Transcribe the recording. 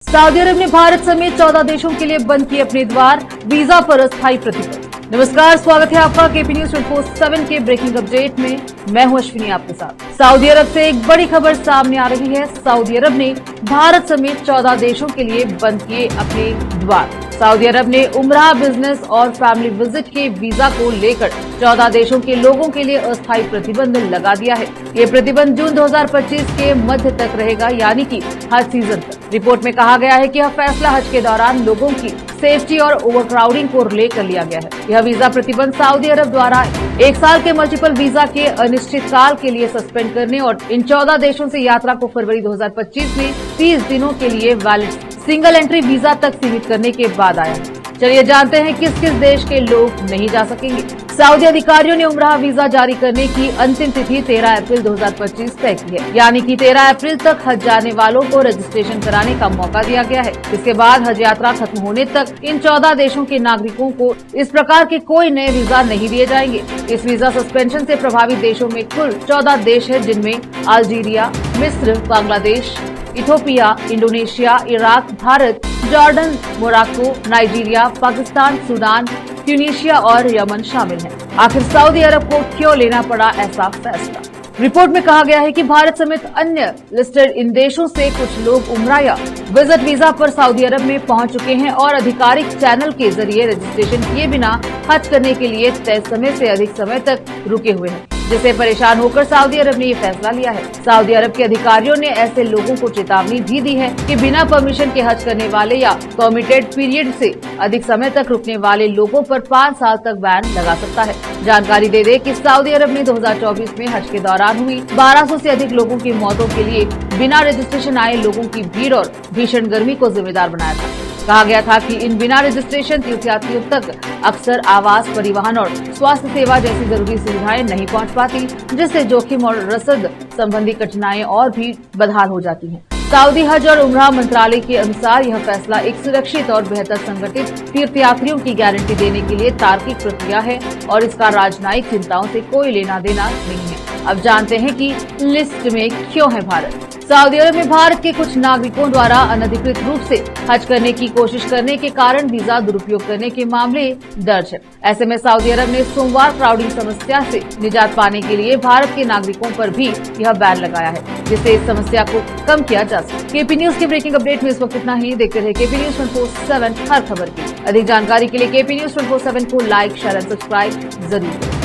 Saudi अरब ने भारत समेत 14 देशों के लिए बंद किए अपने द्वार, वीजा पर अस्थायी प्रतिबंध। नमस्कार, स्वागत है आपका केपी न्यूज 24/7 के ब्रेकिंग अपडेट में। मैं हूं अश्विनी आपके साथ। सऊदी अरब से एक बड़ी खबर सामने आ रही है। सऊदी अरब ने भारत समेत 14 देशों के लिए बंद किए अपने द्वार। सऊदी अरब ने उमराह, बिजनेस और फैमिली विजिट के वीजा को लेकर 14 देशों के लोगों के लिए अस्थायी प्रतिबंध लगा दिया है। ये प्रतिबंध जून 2025 के मध्य तक रहेगा, यानी कि हज सीजन तक। रिपोर्ट में कहा गया है कि यह फैसला हज के दौरान लोगों की सेफ्टी और ओवरक्राउडिंग को लेकर लिया गया है। यह वीजा प्रतिबंध सऊदी अरब द्वारा 1 साल के मल्टीपल वीजा के अनिश्चित काल के लिए सस्पेंड करने और इन 14 देशों से यात्रा को फरवरी 2025 में 30 दिनों के लिए वैलिड सिंगल एंट्री वीजा तक सीमित करने के बाद आया है। चलिए जानते हैं किस किस देश के लोग नहीं जा सकेंगे। सऊदी अधिकारियों ने उमराह वीजा जारी करने की अंतिम तिथि 13 अप्रैल 2025 तय की है, यानी कि 13 अप्रैल तक हज जाने वालों को रजिस्ट्रेशन कराने का मौका दिया गया है। इसके बाद हज यात्रा खत्म होने तक इन 14 देशों के नागरिकों को इस प्रकार के कोई नए वीजा नहीं दिए जाएंगे। इस वीजा सस्पेंशन से प्रभावित देशों में कुल 14 देश है, जिनमें अल्जीरिया, मिस्र, Bangladesh, Ethiopia, Indonesia, Iraq, Bharat, Jordan, Morocco, Nigeria, Pakistan, Sudan, Tunisia और यमन शामिल हैं। आखिर सऊदी अरब को क्यों लेना पड़ा ऐसा फैसला? रिपोर्ट में कहा गया है कि भारत समेत अन्य लिस्टेड इन देशों से कुछ लोग उमरा या विजिट वीजा पर सऊदी अरब में पहुंच चुके हैं और आधिकारिक चैनल के जरिए रजिस्ट्रेशन किए बिना हज करने के लिए तय समय से अधिक समय तक रुके हुए हैं, जिससे परेशान होकर सऊदी अरब ने ये फैसला लिया है। सऊदी अरब के अधिकारियों ने ऐसे लोगों को चेतावनी भी दी है कि बिना परमिशन के हज करने वाले या परमिटेड पीरियड से अधिक समय तक रुकने वाले लोगों पर 5 साल तक बैन लगा सकता है। जानकारी दे कि सऊदी अरब ने 2024 में हज के दौरान हुई 1200 से अधिक लोगों की मौतों के लिए बिना रजिस्ट्रेशन आए लोगों की भीड़ और भीषण गर्मी को जिम्मेदार बनाया था। कहा गया था कि इन बिना रजिस्ट्रेशन तीर्थयात्रियों तक अक्सर आवास, परिवहन और स्वास्थ्य सेवा जैसी जरूरी सुविधाएं नहीं पहुंच पाती, जिससे जोखिम और रसद संबंधी कठिनाइयां और भी बदहाल हो जाती हैं। सऊदी हज और उमराह मंत्रालय के अनुसार यह फैसला एक सुरक्षित और बेहतर संगठित तीर्थयात्रियों की गारंटी देने के लिए तार्किक प्रक्रिया है और इसका राजनयिक चिंताओं से कोई लेना देना नहीं है। अब जानते हैं कि लिस्ट में क्यों है भारत। सऊदी अरब में भारत के कुछ नागरिकों द्वारा अनधिकृत रूप से हज करने की कोशिश करने के कारण वीजा दुरुपयोग करने के मामले दर्ज है। ऐसे में सऊदी अरब ने सोमवार क्राउडिंग समस्या से निजात पाने के लिए भारत के नागरिकों पर भी यह बैन लगाया है, जिससे इस समस्या को कम किया जा सके। केपी न्यूज के ब्रेकिंग अपडेट में इस वक्त इतना ही। देखते रहे केपी न्यूज 24/7 हर खबर की। अधिक जानकारी के लिए केपी न्यूज 24/7 को लाइक, शेयर एंड सब्सक्राइब जरूर करें।